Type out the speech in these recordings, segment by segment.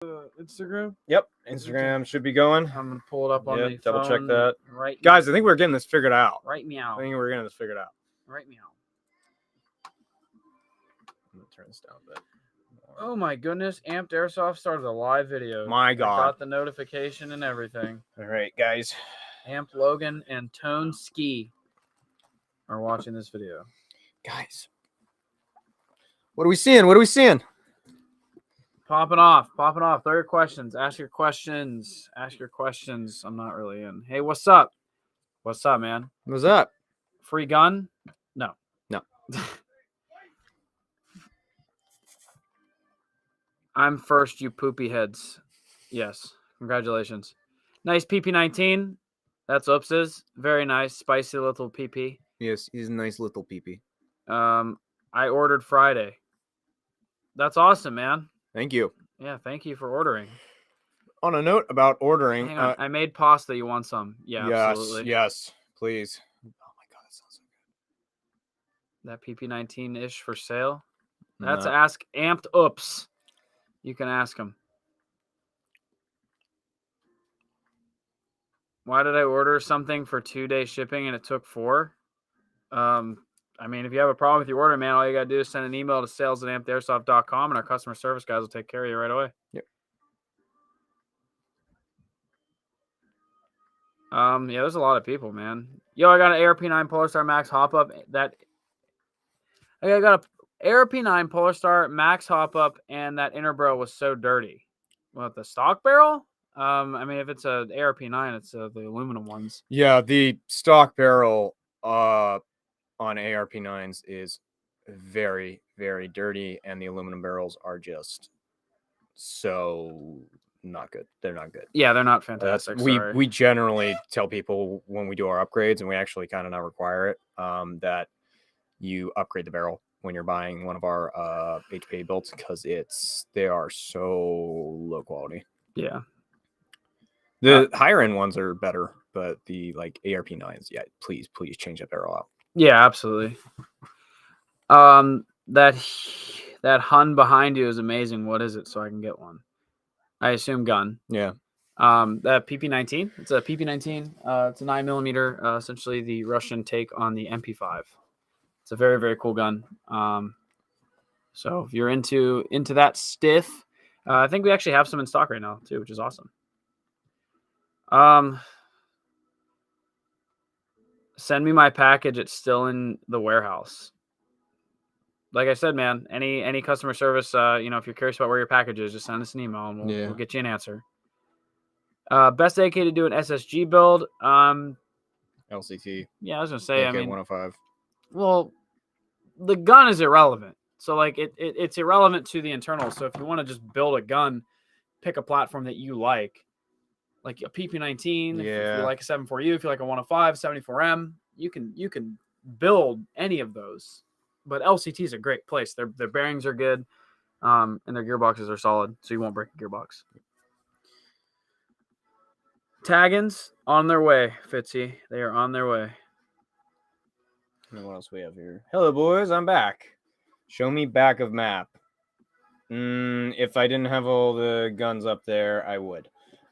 Instagram? Yep, Instagram should be going. I'm gonna pull it up on the double check phone that. right Guys, now. I think we're getting this figured out. Right meow. I think we're getting this figured out. Right meow. I'm gonna turn this down a bit. Oh my goodness, Amped Airsoft started a live video. My God. I got the notification and everything. All right, guys. Amped Logan and Tone Ski are watching this video. Guys. What are we seeing? What are we seeing? Popping off. Throw your questions. Ask your questions. I'm not really in. Hey, what's up? What's up, man? What's up? Free gun? No. I'm first, you poopy heads. Yes. Congratulations. Nice PP19. That's Oops's. Very nice. Spicy little PP. Yes, he's a nice little PP. I ordered Friday. That's awesome, man. Thank you. Yeah, thank you for ordering. On a note about ordering. Hang on. I made pasta. You want some? Yeah, yes, absolutely. Yes, please. Oh my God, that sounds so good. That PP19-ish for sale. That's Ask Amped Oops. You can ask him. Why did I order something for 2-day shipping and it took 4? I mean, if you have a problem with your order, man, all you got to do is send an email to sales@ampedairsoft.com and our customer service guys will take care of you right away. Yep. Yeah, there's a lot of people, man. Yo, I got an ARP9 Polar Star Max hop up. I got a ARP9 Polar Star Max hop up, and that inner barrel was so dirty. What, the stock barrel? I mean, if it's a ARP9, it's the aluminum ones. Yeah, the stock barrel on ARP9s is very, very dirty, and the aluminum barrels are just so not good. They're not good. Yeah, they're not fantastic. We generally tell people when we do our upgrades, and we actually kind of not require it, that you upgrade the barrel when you're buying one of our HPA builds, because they are so low quality. Yeah. The higher end ones are better, but the like ARP9s, yeah, please change that barrel out. Yeah, absolutely. That Hun behind you is amazing. What is it? So I can get one. I assume gun. Yeah. That PP19. It's a PP19. It's a 9mm. Essentially the Russian take on the MP5. It's a very, very cool gun. So if you're into that stiff, I think we actually have some in stock right now too, which is awesome. Send me my package. It's still in the warehouse. Like I said, man, any customer service, if you're curious about where your package is, just send us an email and we'll get you an answer. Best AK to do an SSG build. LCT. Yeah, I was gonna say. AK I mean, 105. Well, the gun is irrelevant. So like it's irrelevant to the internals. So if you want to just build a gun, pick a platform that you like a PP19. Yeah. If you like a 74U, if you like a 105, 74M, you can build any of those. But LCT is a great place. Their bearings are good, and their gearboxes are solid, so you won't break a gearbox. Taggins on their way, Fitzy. They are on their way. And what else we have here? Hello, boys. I'm back. Show me back of map. If I didn't have all the guns up there, I would.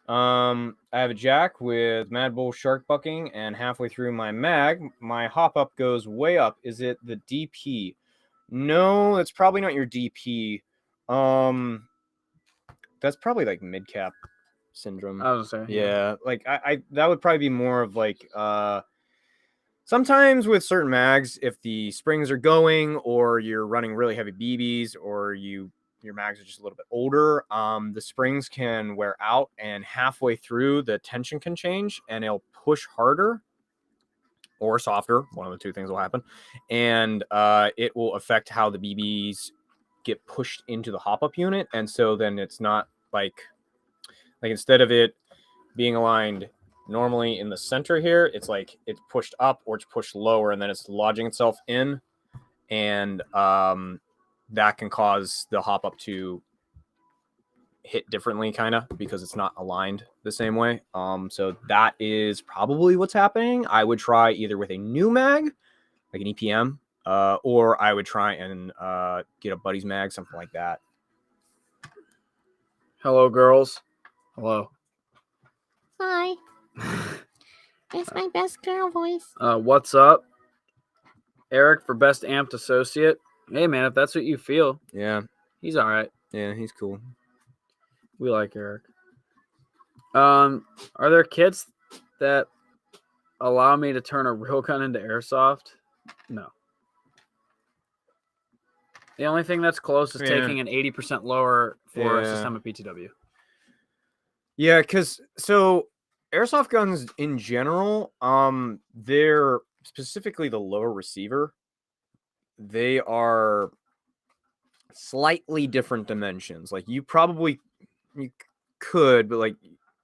I have a jack with Mad Bull shark bucking, and halfway through my mag, my hop up goes way up. Is it the DP? No, it's probably not your DP. That's probably like mid cap syndrome. I was gonna say. Yeah, like I that would probably be more of like sometimes with certain mags, if the springs are going or you're running really heavy BBs or your mags are just a little bit older, the springs can wear out, and halfway through the tension can change and it'll push harder or softer. One of the two things will happen, and it will affect how the BBs get pushed into the hop up unit. And so then it's not like instead of it being aligned normally in the center here, it's like it's pushed up or it's pushed lower, and then it's lodging itself in, and that can cause the hop up to hit differently, kind of, because it's not aligned the same way. So that is probably what's happening. I would try either with a new mag, like an EPM, or I would try and get a buddy's mag, something like that. Hello, girls. Hello. Hi. It's my best girl voice. What's up? Eric for Best Amped Associate. Hey, man, if that's what you feel, Yeah, he's all right. yeah, he's cool. We like Eric. Are there kits that allow me to turn a real gun into airsoft? No. The only thing that's close is taking an 80% lower for a system of PTW. Yeah, because so airsoft guns in general, they're specifically the lower receiver. They are slightly different dimensions. Like you could, but like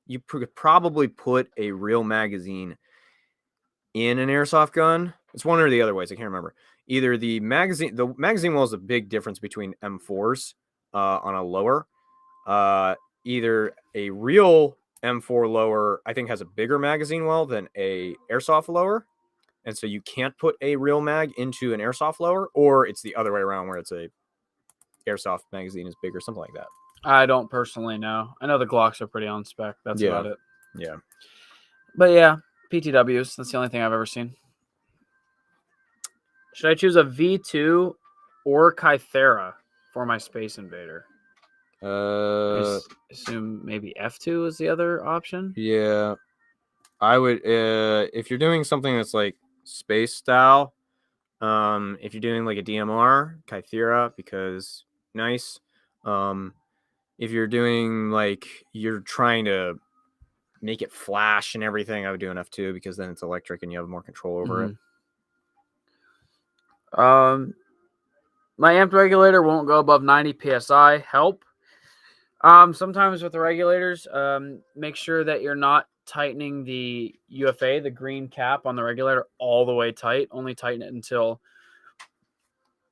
you could probably put a real magazine in an airsoft gun. It's one or the other ways. I can't remember. Either the magazine wall is a big difference between M4s on a lower. Either a real M4 lower, I think, has a bigger magazine well than a airsoft lower, and so you can't put a real mag into an airsoft lower, or it's the other way around where it's a airsoft magazine is bigger, something like that. I don't personally know. I know the Glocks are pretty on spec. That's about it. Yeah. But yeah, PTWs. That's the only thing I've ever seen. Should I choose a V2 or Kythera for my Space Invader? I assume maybe F2 is the other option. Yeah. I would if you're doing something that's like space style, if you're doing like a DMR, Kythera, because nice. If you're doing like you're trying to make it flash and everything, I would do an F2 because then it's electric and you have more control over it. My amped regulator won't go above 90 psi. Help. Sometimes with the regulators, make sure that you're not tightening the UFA, the green cap on the regulator, all the way tight. Only tighten it until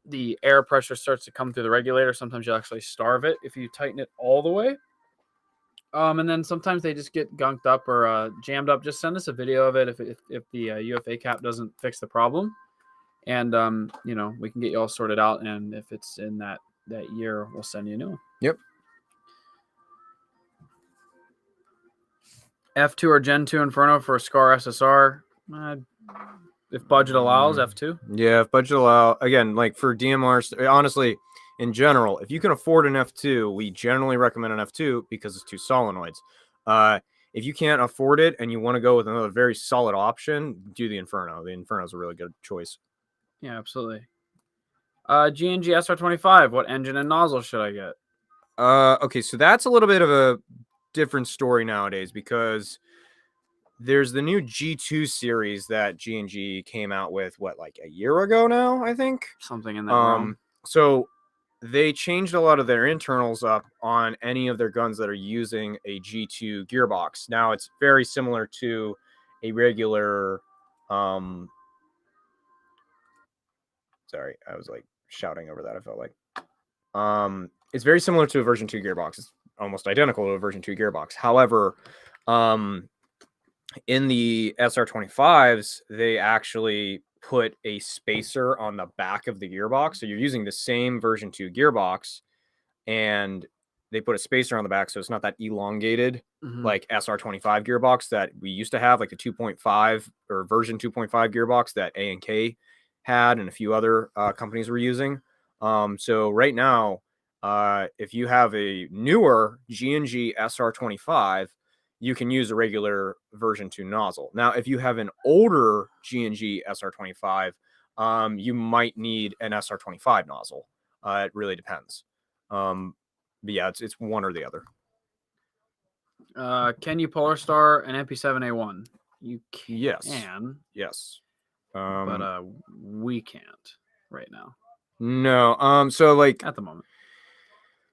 the air pressure starts to come through the regulator. Sometimes you'll actually starve it if you tighten it all the way. And then sometimes they just get gunked up or jammed up. Just send us a video of it if the UFA cap doesn't fix the problem, and we can get you all sorted out. And if it's in that year, we'll send you a new one. Yep. F2 or Gen 2 Inferno for a SCAR SSR. If budget allows, F2. Yeah, if budget allows. Again, like for DMRs, honestly, in general, if you can afford an F2, we generally recommend an F2 because it's 2 solenoids. If you can't afford it and you want to go with another very solid option, do the Inferno. The Inferno is a really good choice. Yeah, absolutely. G&G SR25. What engine and nozzle should I get? Okay, so that's a little bit of a different story nowadays because there's the new G2 series that G&G came out with, like a year ago now, I think? Something in that realm. So they changed a lot of their internals up on any of their guns that are using a G2 gearbox. Now it's very similar to a regular sorry, I was like shouting over that, I felt like. It's very similar to a version 2 gearbox. It's almost identical to a version 2 gearbox. However, in the SR25s, they actually put a spacer on the back of the gearbox. So you're using the same version 2 gearbox, and they put a spacer on the back, so it's not that elongated like SR25 gearbox that we used to have, like the 2.5 or version 2.5 gearbox that A&K had and a few other companies were using. So right now, if you have a newer G&G SR25, you can use a regular version 2 nozzle. Now, if you have an older G&G SR25, you might need an SR25 nozzle. It really depends. But yeah, it's one or the other. Can you Polar Star an MP7A1? You can. Yes. But we can't right now. No. So like at the moment.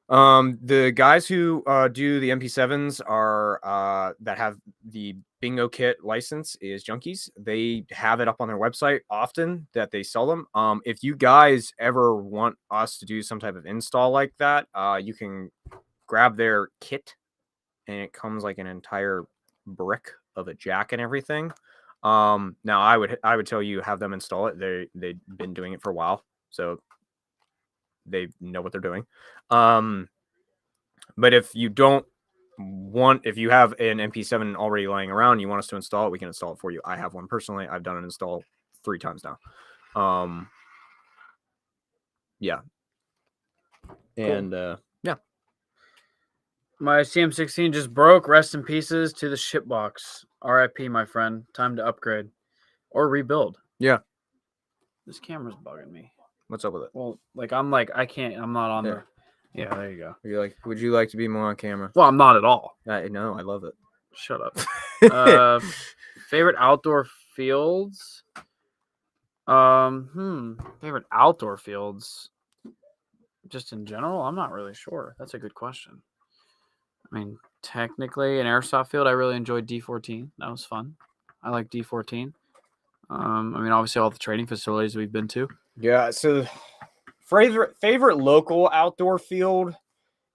The guys who do the MP7s are that have the bingo kit license is Junkies. They have it up on their website often that they sell them. If you guys ever want us to do some type of install like that, you can grab their kit, and it comes like an entire brick of a jack and everything. Now I would tell you have them install it. They've been doing it for a while, so they know what they're doing. But if you don't if you have an MP7 already lying around, you want us to install it, we can install it for you. I have one personally. I've done an install 3 times now. Yeah. And yeah. My CM16 just broke. Rest in pieces to the shipbox. RIP, my friend. Time to upgrade or rebuild. Yeah. This camera's bugging me. What's up with it? Well, I can't. I'm not on There. the. Yeah, there you go. Would you like to be more on camera? Well, I'm not at all. No, I love it. Shut up. Favorite outdoor fields? Favorite outdoor fields? Just in general, I'm not really sure. That's a good question. I mean, technically, an airsoft field, I really enjoyed D14. That was fun. I like D14. I mean, obviously, all the training facilities we've been to. Yeah. So, favorite local outdoor field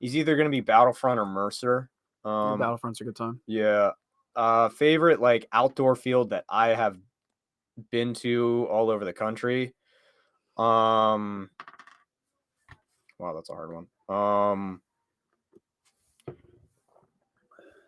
is either going to be Battlefront or Mercer. Battlefront's a good time. Yeah. Favorite like outdoor field that I have been to all over the country. Wow, that's a hard one.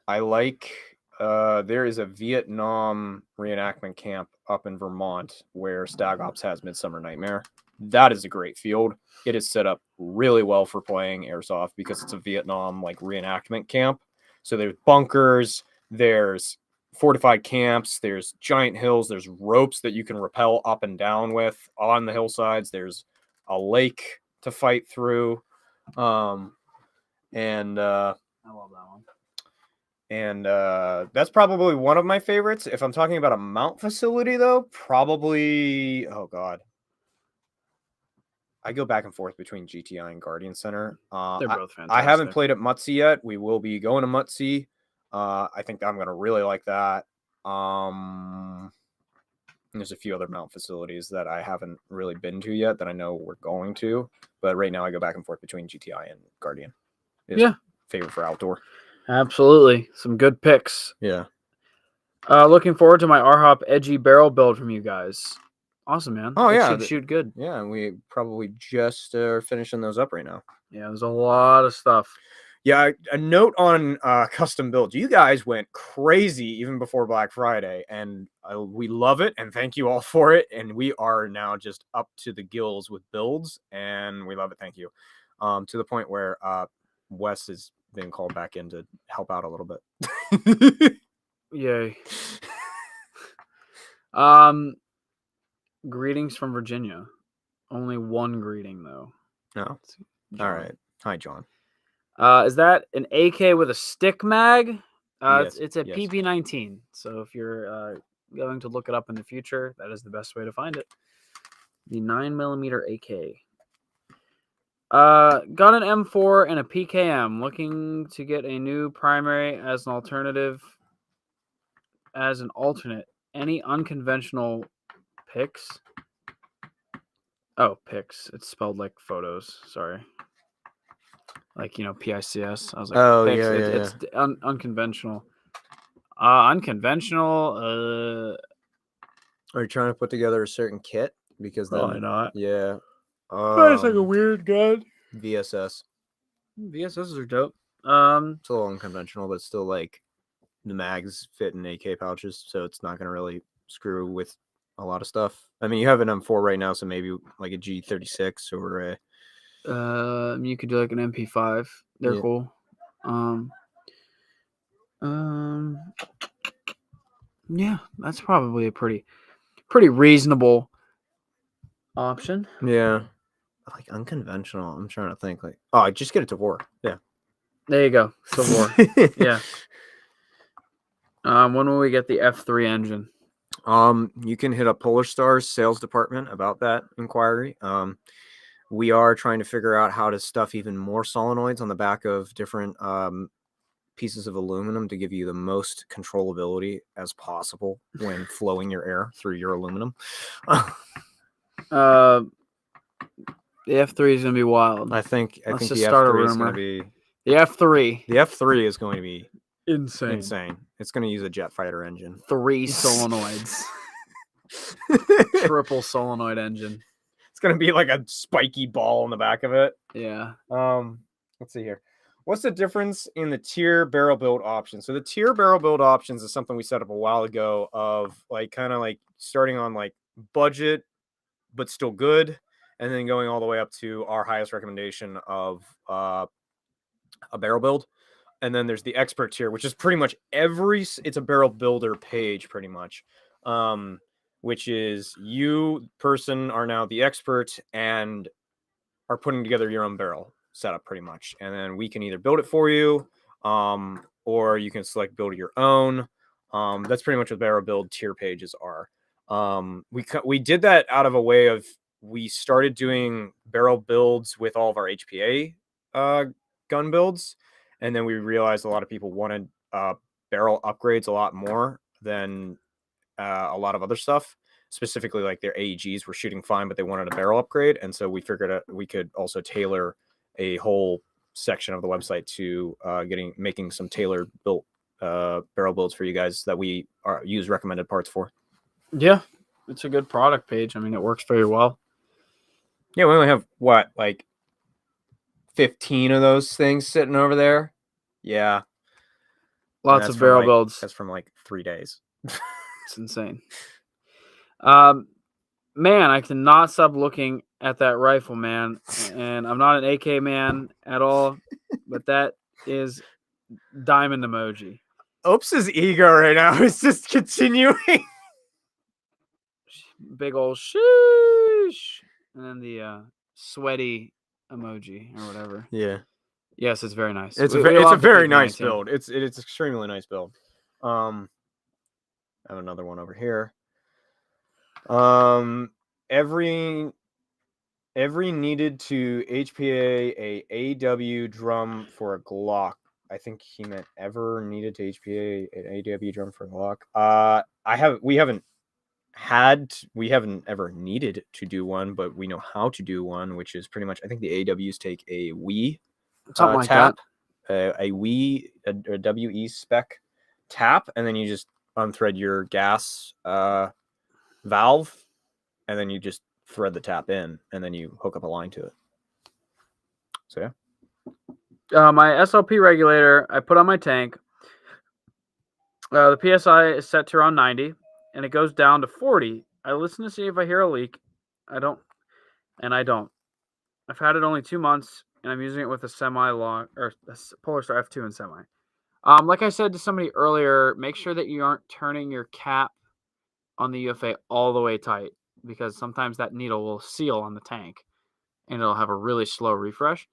I like there is a Vietnam reenactment camp up in Vermont where Stag Ops has Midsummer Nightmare. That is a great field. It is set up really well for playing airsoft because it's a Vietnam like reenactment camp. So there's bunkers, there's fortified camps, there's giant hills, there's ropes that you can rappel up and down with on the hillsides. There's a lake to fight through. I love that one. And that's probably one of my favorites. If I'm talking about a mount facility, though, probably, oh God, I go back and forth between GTI and Guardian Center. They're both fantastic. I haven't played at Mutsy yet. We will be going to Mutsy. I think I'm going to really like that. There's a few other mount facilities that I haven't really been to yet that I know we're going to. But right now I go back and forth between GTI and Guardian. Favorite for outdoor. Absolutely. Some good picks. Yeah. Looking forward to my RHOP edgy barrel build from you guys. Awesome, man. Oh, It yeah. should shoot good. Yeah, and we probably just are finishing those up right now. Yeah, there's a lot of stuff. Yeah, a note on custom builds. You guys went crazy even before Black Friday, and we love it, and thank you all for it. And we are now just up to the gills with builds, and we love it. Thank you. To the point where Wes has been called back in to help out a little bit. Yay. Greetings from Virginia. Only one greeting, though. No. John. All right. Hi, John. Is that an AK with a stick mag? Yes, it's a yes. PB19. So if you're going to look it up in the future, that is the best way to find it. The 9mm AK. Got an M4 and a PKM. Looking to get a new primary as an alternate. Any unconventional picks? Oh, pics. It's spelled like photos. Sorry. Like, PICS. I was like, Oh, pics. yeah, It's unconventional. Unconventional. Are you trying to put together a certain kit? Because Probably not. Yeah. It's like a weird gun. VSS. VSSs are dope. It's a little unconventional, but still like the mags fit in AK pouches, so it's not going to really screw with a lot of stuff. I mean, you have an M4 right now, so maybe like a G36 or a. You could do like an MP5. They're cool. Yeah, that's probably a pretty reasonable option. Yeah. Like unconventional. I'm trying to think. Like, oh, just get it to war. Yeah. There you go. Civil War. Yeah. When will we get the F3 engine? You can hit up Polar Star's sales department about that inquiry. We are trying to figure out how to stuff even more solenoids on the back of different pieces of aluminum to give you the most controllability as possible when flowing your air through your aluminum. The F3 is going to be wild. I think the F3 is going to be the F3. The F3 is going to be insane. It's going to use a jet fighter engine. 3 solenoids. Triple solenoid engine. It's going to be like a spiky ball in the back of it. Yeah. Let's see here. What's the difference in the tier barrel build options? So the tier barrel build options is something we set up a while ago of like kind of like starting on like budget, but still good. And then going all the way up to our highest recommendation of a barrel build. And then there's the expert tier, which is pretty much it's a barrel builder page pretty much. Which is you person are now the expert and are putting together your own barrel setup pretty much. And then we can either build it for you, or you can select build your own. That's pretty much what barrel build tier pages are. We did that out of a way of we started doing barrel builds with all of our HPA gun builds, and then we realized a lot of people wanted barrel upgrades a lot more than a lot of other stuff. Specifically, like their AEGs were shooting fine, but they wanted a barrel upgrade, and so we figured we could also tailor a whole section of the website to making some tailored built barrel builds for you guys that we use recommended parts for. Yeah, it's a good product page. I mean, it works very well. Yeah, we only have what, like 15 of those things sitting over there. Yeah, Lots of barrel builds. That's from like 3 days. It's insane. Man, I cannot stop looking at that rifle, man. And I'm not an AK man at all, but that is diamond emoji. Oops' ego right now is just continuing. Big old sheesh. And then the sweaty emoji or whatever. Yeah. Yes, it's very nice. It's a very nice build. It's extremely nice build. I have another one over here. Every needed to HPA a AW drum for a Glock. I think he meant ever needed to HPA an AW drum for a Glock. We haven't ever needed to do one, but we know how to do one, which is pretty much, I think the AWs take a WE something like tap, that. a WE a WE spec tap, and then you just unthread your gas valve, and then you just thread the tap in, and then you hook up a line to it. So yeah. My SLP regulator, I put on my tank. The PSI is set to around 90, and it goes down to 40. I listen to see if I hear a leak. I don't. I've had it only 2 months, and I'm using it with a semi-long or a Polar Star F2 and semi. Like I said to somebody earlier, make sure that you aren't turning your cap on the UFA all the way tight, because sometimes that needle will seal on the tank, and it'll have a really slow refresh.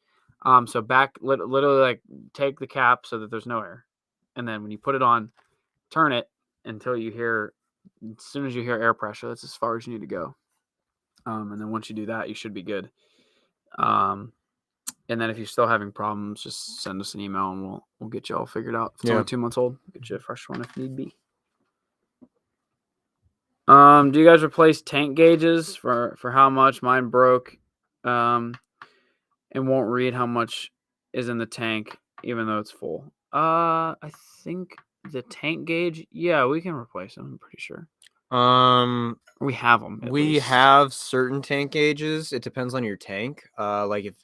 So literally like take the cap so that there's no air, and then when you put it on, turn it until you hear. As soon as you hear air pressure, that's as far as you need to go. And then once you do that, you should be good. And then if you're still having problems, just send us an email and we'll get you all figured out. If it's only 2 months old, get you a fresh one if need be. Do you guys replace tank gauges for how much? Mine broke, and won't read how much is in the tank, even though it's full. I think the tank gauge, yeah, we can replace them. I'm pretty sure. We have them. We have certain tank gauges. It depends on your tank. Like if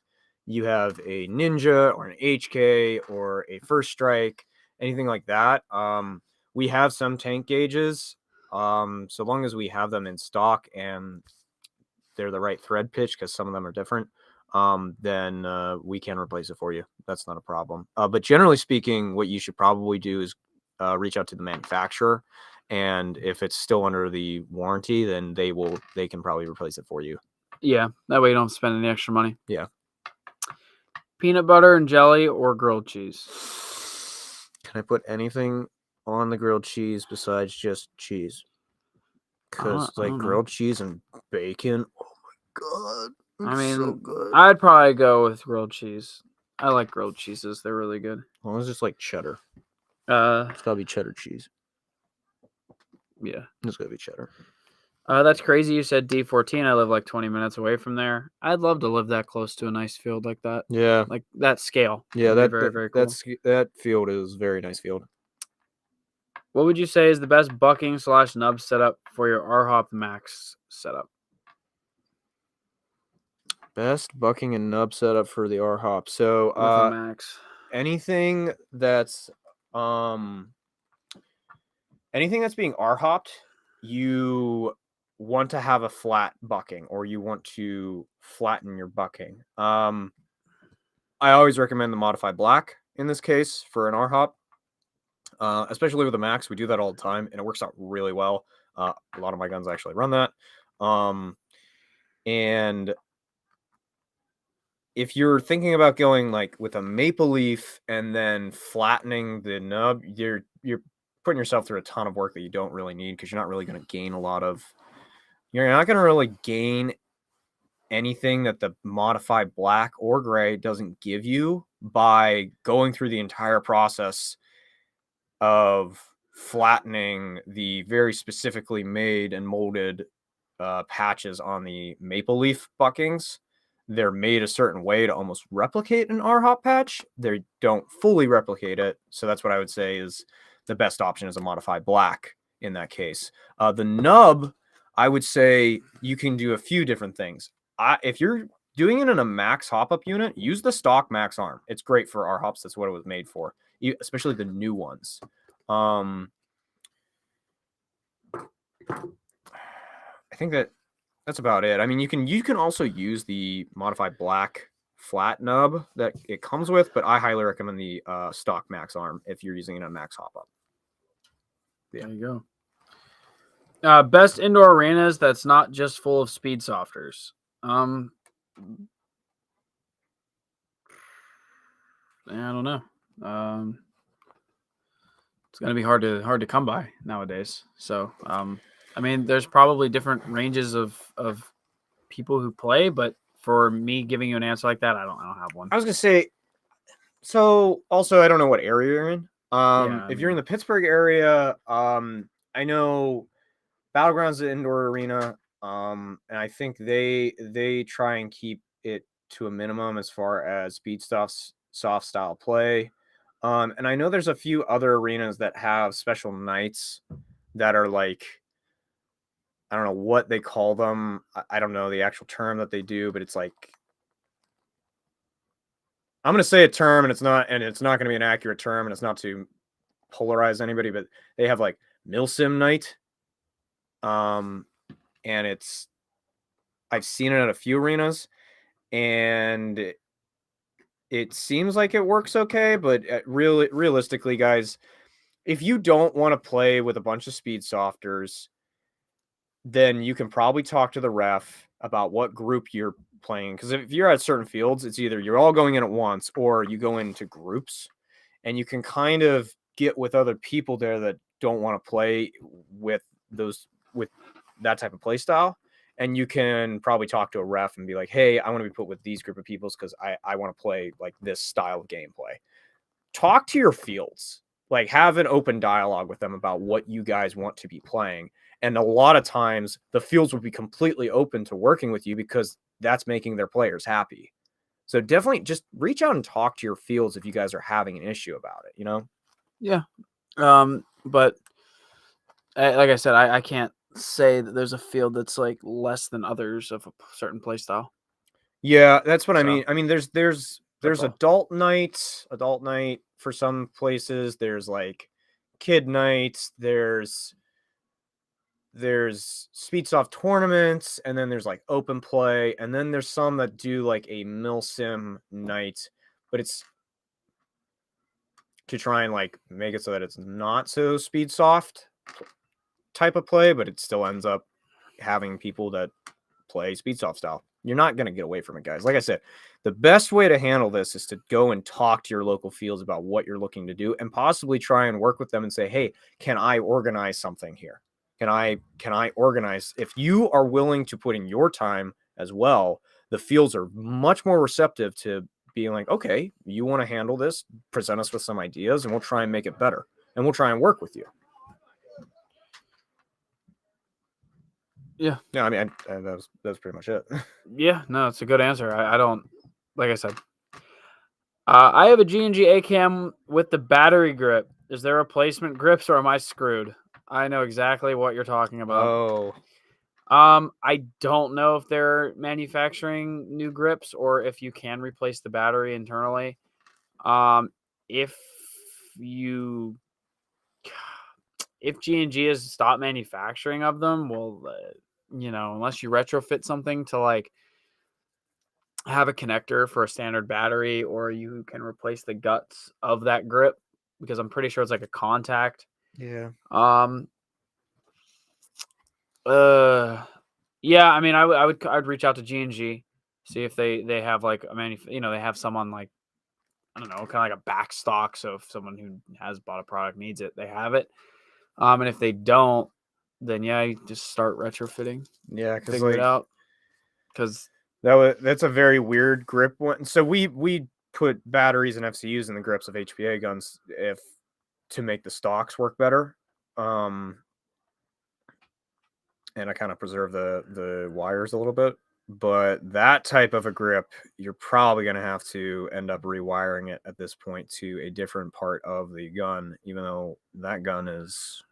you have a Ninja or an HK or a First Strike, anything like that. We have some tank gauges. So long as we have them in stock and they're the right thread pitch, because some of them are different, then we can replace it for you. That's not a problem. But generally speaking, what you should probably do is reach out to the manufacturer, and if it's still under the warranty, then they can probably replace it for you. Yeah, that way you don't spend any extra money. Yeah. Peanut butter and jelly or grilled cheese? Can I put anything on the grilled cheese besides just cheese? Because like grilled cheese and bacon, oh my god! I mean, so good. I'd probably go with grilled cheese. I like grilled cheeses; they're really good. Well, it's just like cheddar. It's gotta be cheddar cheese. Yeah, it's gotta be cheddar. That's crazy. You said D14. I live like 20 minutes away from there. I'd love to live that close to a nice field like that. Yeah, like that scale. Yeah, that very very cool. That field is a very nice field. What would you say is the best bucking / nub setup for your RHOP Max setup? Best bucking and nub setup for the RHOP. So with the Max. anything that's being R-hopped, you want to have a flat bucking, or you want to flatten your bucking. I always recommend the modified black in this case for an R-hop, especially with the Max. We do that all the time, and it works out really well. A lot of my guns actually run that. And if you're thinking about going like with a maple leaf and then flattening the nub, you're putting yourself through a ton of work that you don't really need, because you're not really going to gain a lot of. You're not going to really gain anything that the modified black or gray doesn't give you by going through the entire process of flattening the very specifically made and molded patches on the maple leaf buckings. They're made a certain way to almost replicate an R-hop patch. They don't fully replicate it. So that's what I would say is the best option is a modified black in that case. The nub, I would say you can do a few different things. If you're doing it in a max hop-up unit, use the stock max arm. It's great for R-hops. That's what it was made for, especially the new ones. I think that's about it. I mean, you can also use the modified black flat nub that it comes with, but I highly recommend the stock max arm if you're using it in a max hop-up. Yeah. There you go. Best indoor arenas that's not just full of speed softers. I don't know. It's gonna be hard to come by nowadays. So I mean, there's probably different ranges of people who play, but for me giving you an answer like that, I don't have one. I was gonna say, so also I don't know what area you're in. If you're in the Pittsburgh area, I know Battlegrounds is an indoor arena, and I think they try and keep it to a minimum as far as speed stuff's soft style play. And I know there's a few other arenas that have special nights that are like, I don't know what they call them. I don't know the actual term that they do, but it's like, I'm going to say a term and it's not going to be an accurate term, and it's not to polarize anybody, but they have like Milsim night. And I've seen it at a few arenas, and it seems like it works okay, but realistically, guys, if you don't want to play with a bunch of speed softers, then you can probably talk to the ref about what group you're playing. Because if you're at certain fields, it's either you're all going in at once or you go into groups, and you can kind of get with other people there that don't want to play with that type of play style. And you can probably talk to a ref and be like, hey, I want to be put with these group of peoples because I want to play like this style of gameplay. Talk to your fields. Like, have an open dialogue with them about what you guys want to be playing. And a lot of times the fields will be completely open to working with you because that's making their players happy. So definitely just reach out and talk to your fields if you guys are having an issue about it, you know? Yeah. But like I said, I can't say that there's a field that's like less than others of a certain play style. Yeah, that's what I mean. I mean, there's all. adult night for some places. There's like kid nights. There's Speedsoft tournaments, and then there's like open play, and then there's some that do like a Milsim night, but it's to try and like make it so that it's not so Speedsoft type of play, but it still ends up having people that play Speedsoft style. You're not going to get away from it, guys. Like I said, the best way to handle this is to go and talk to your local fields about what you're looking to do, and possibly try and work with them and say, hey, can I organize something here? Can I organize? If you are willing to put in your time as well, the fields are much more receptive to being like, okay, you want to handle this, present us with some ideas, and we'll try and make it better, and we'll try and work with you. Yeah. Yeah, I mean, that was pretty much it. Yeah, no, it's a good answer. I don't, like I said, I have a G&G A-cam with the battery grip. Is there replacement grips, or am I screwed? I know exactly what you're talking about. Oh. I don't know if they're manufacturing new grips or if you can replace the battery internally. if you if G&G has stopped manufacturing of them, well, unless you retrofit something to like have a connector for a standard battery, or you can replace the guts of that grip, because I'm pretty sure it's like a contact. Yeah. Yeah, I mean, I'd reach out to G&G, see if they have like they have someone like, I don't know, kind of like a back stock. So if someone who has bought a product needs it, they have it. And if they don't, then yeah, you just start retrofitting. Yeah, because Figure it out. Because that's a very weird grip one. So we put batteries and FCUs in the grips of HPA guns to make the stocks work better. And I kind of preserve the wires a little bit. But that type of a grip, you're probably going to have to end up rewiring it at this point to a different part of the gun, even though that gun is...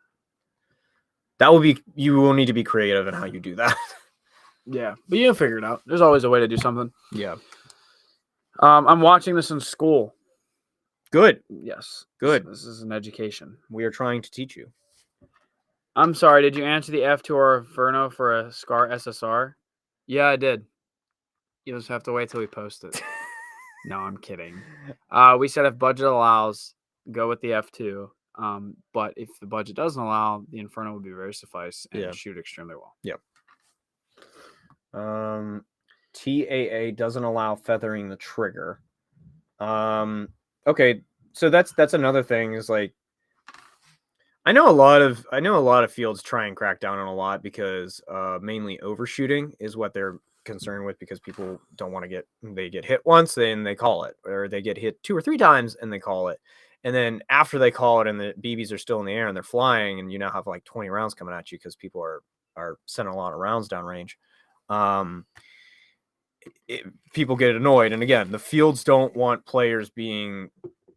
you will need to be creative in how you do that. Yeah, but you'll figure it out. There's always a way to do something. Yeah. I'm watching this in school. Good. Yes. Good. This is an education. We are trying to teach you. I'm sorry, did you answer the F2 or Inferno for a SCAR SSR? Yeah, I did. You'll just have to wait till we post it. No, I'm kidding. We said if budget allows, go with the F2. But if the budget doesn't allow, the Inferno would be very suffice and shoot extremely well. Yep. TAA doesn't allow feathering the trigger. Okay, so that's another thing is like, I know a lot of fields try and crack down on a lot because mainly overshooting is what they're concerned with, because people don't want to they get hit once, then they call it, or they get hit 2 or 3 times and they call it. And then after they call it and the BBs are still in the air and they're flying and you now have like 20 rounds coming at you because people are sending a lot of rounds downrange. People get annoyed. And again, the fields don't want players being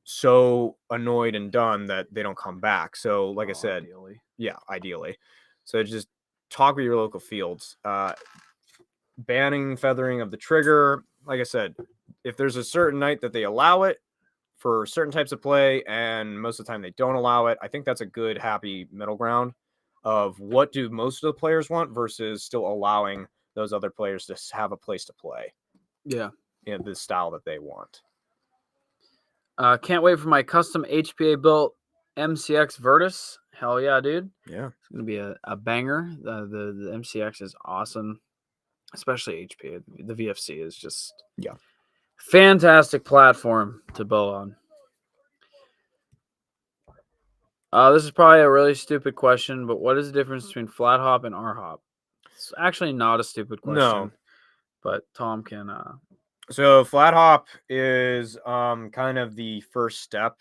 so annoyed and done that they don't come back. So like I said, ideally. So just talk with your local fields. Banning feathering of the trigger, like I said, if there's a certain night that they allow it for certain types of play and most of the time they don't allow it, I think that's a good happy middle ground of what do most of the players want versus still allowing those other players to have a place to play. Yeah. In the style that they want. Can't wait for my custom HPA built MCX Virtus. Hell yeah, dude. Yeah. It's going to be a banger. The MCX is awesome, especially HPA. The VFC is just fantastic platform to bow on. This is probably a really stupid question, but what is the difference between flat hop and R hop? It's actually not a stupid question. No. But Tom can... So flat hop is kind of the first step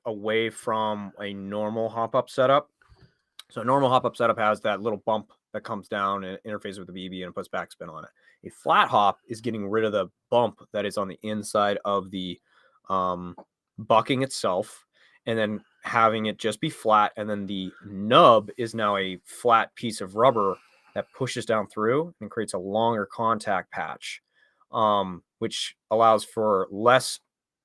away from a normal hop up setup. So a normal hop up setup has that little bump that comes down and interfaces with the BB and puts backspin on it. A flat hop is getting rid of the bump that is on the inside of the bucking itself, and then having it just be flat, and then the nub is now a flat piece of rubber that pushes down through and creates a longer contact patch, which allows for less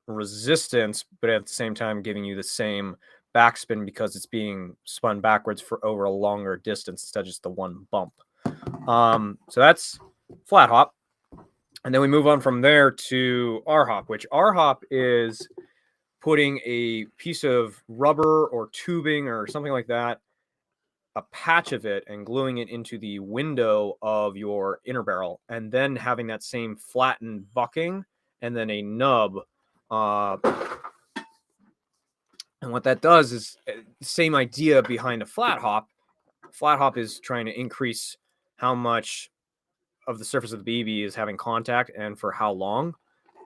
resistance, but at the same time giving you the same backspin because it's being spun backwards for over a longer distance instead of just the one bump. So that's flat hop. And then we move on from there to R hop, which R hop is putting a piece of rubber or tubing or something like that, a patch of it, and gluing it into the window of your inner barrel, and then having that same flattened bucking and then a nub. And what that does is the same idea behind a flat hop. Flat hop is trying to increase how much of the surface of the BB is having contact and for how long,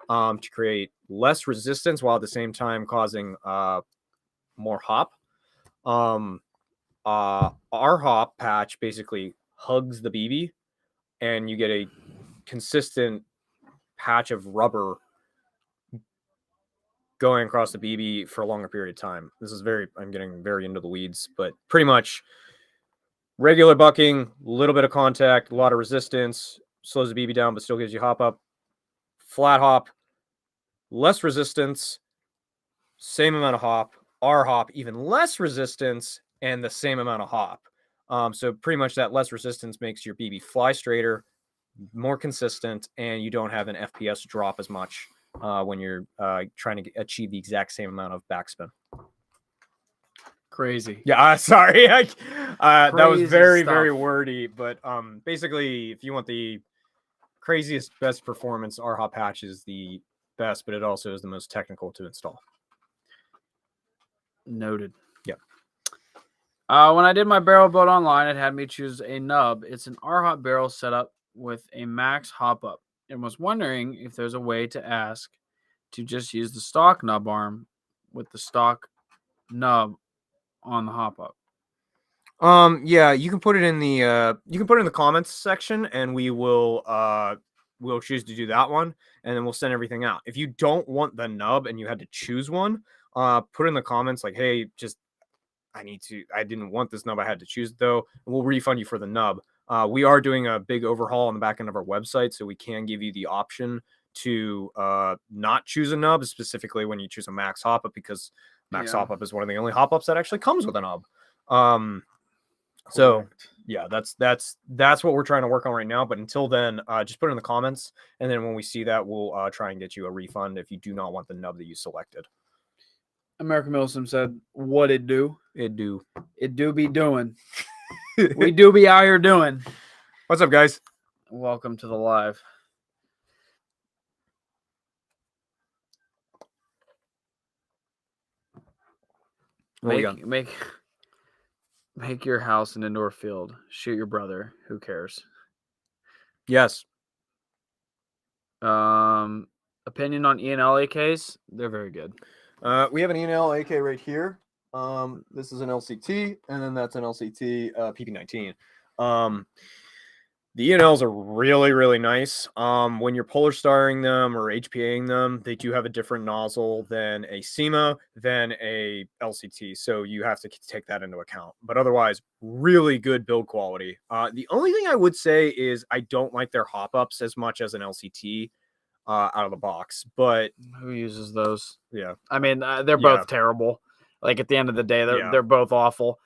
to create less resistance while at the same time causing more hop. Our hop patch basically hugs the BB and you get a consistent patch of rubber going across the BB for a longer period of time. This is I'm getting very into the weeds, but pretty much regular bucking, a little bit of contact, a lot of resistance, slows the BB down, but still gives you hop up. Flat hop, less resistance, same amount of hop, our hop, even less resistance, and the same amount of hop. So pretty much that less resistance makes your BB fly straighter, more consistent, and you don't have an FPS drop as much when you're trying to achieve the exact same amount of backspin. Crazy. Yeah, sorry. That was Crazy very, stuff. very wordy. But basically, if you want the craziest, best performance, our hop patch is the best, but it also is the most technical to install. Noted. Yep. When I did my barrel build online, it had me choose a nub. It's an R-Hop barrel setup with a max hop up, and was wondering if there's a way to ask to just use the stock nub arm with the stock nub on the hop up. Yeah, you can put it in the comments section, and we'll choose to do that one, and then we'll send everything out. If you don't want the nub and you had to choose one, put in the comments like, hey, just I didn't want this nub, I had to choose it though, and we'll refund you for the nub. We are doing a big overhaul on the back end of our website, so we can give you the option to not choose a nub, specifically when you choose a max hop up, because max hop up is one of the only hop ups that actually comes with a nub. So yeah, that's what we're trying to work on right now. But until then, just put it in the comments, and then when we see that, we'll try and get you a refund if you do not want the nub that you selected. American Milsim said, "What it do? It do. It do be doing. We do be out here doing." What's up, guys? Welcome to the live. Make your house an indoor field. Shoot your brother. Who cares? Yes. Opinion on ENL AKs? They're very good. We have an ENL AK right here. This is an LCT, and then that's an LCT PP19. The ENLs are really, really nice. When you're polar starring them or HPAing them, they do have a different nozzle than a SEMA, than a LCT. So you have to take that into account. But otherwise, really good build quality. The only thing I would say is I don't like their hop-ups as much as an LCT out of the box. But who uses those? Yeah. I mean, they're both terrible. Like, at the end of the day, they're both awful.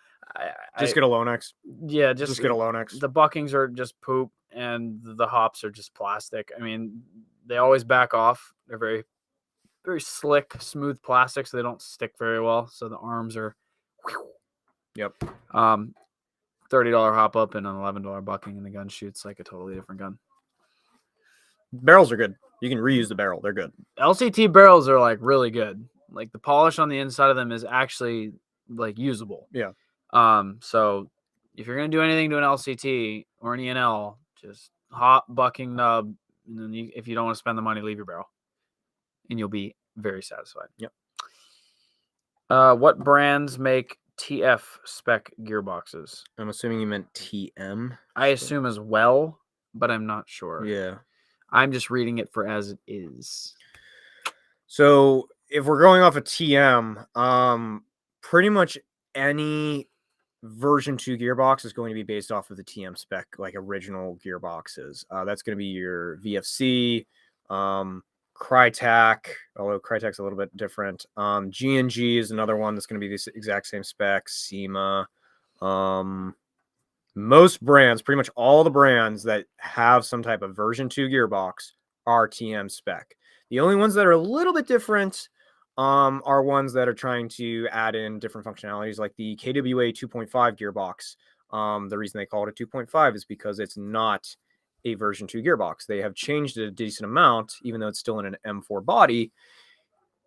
Just get a Lonex. Yeah, just get a Lonex. The buckings are just poop, and the hops are just plastic. I mean, they always back off. They're very, very slick, smooth plastic, so they don't stick very well. So the arms are. Yep. $30 hop up and an $11 bucking, and the gun shoots like a totally different gun. Barrels are good. You can reuse the barrel. They're good. LCT barrels are like really good. Like, the polish on the inside of them is actually like usable. Yeah. So if you're gonna do anything to an LCT or an ENL, just hop, bucking, nub, and then if you don't want to spend the money, leave your barrel, and you'll be very satisfied. Yep. What brands make TF spec gearboxes? I'm assuming you meant TM. I assume as well, but I'm not sure. Yeah. I'm just reading it for as it is. So if we're going off of TM, pretty much any version 2 gearbox is going to be based off of the TM spec, like original gearboxes. That's going to be your VFC, Crytek, although Crytek's a little bit different. G&G is another one that's going to be the exact same spec. SEMA. Most brands, pretty much all the brands that have some type of version 2 gearbox are TM spec. The only ones that are a little bit different are ones that are trying to add in different functionalities, like the KWA 2.5 gearbox. The reason they call it a 2.5 is because it's not a version 2 gearbox. They have changed it a decent amount, even though it's still in an M4 body.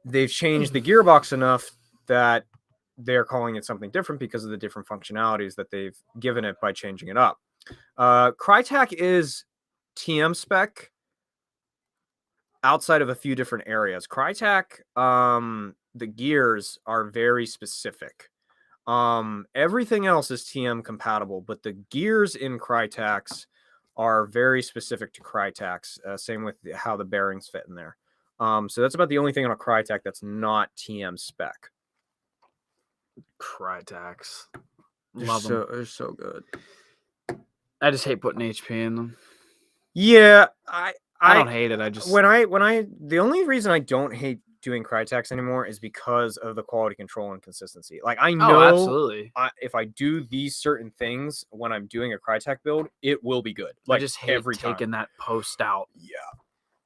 They've changed the gearbox enough that they're calling it something different because of the different functionalities that they've given it by changing it up. Crytek is TM spec outside of a few different areas. Crytek, the gears are very specific. Everything else is TM compatible, but the gears in Crytek's are very specific to Crytek's. Same with how the bearings fit in there. So that's about the only thing on a Crytek that's not TM spec. Crytek's. Love them. They're so good. I just hate putting HP in them. Yeah, I I don't hate it. I just the only reason I don't hate doing Crytek's anymore is because of the quality control and consistency. Like I know absolutely. if I do these certain things when I'm doing a Crytek build, it will be good. Like I just hate every taking time. that post out. Yeah.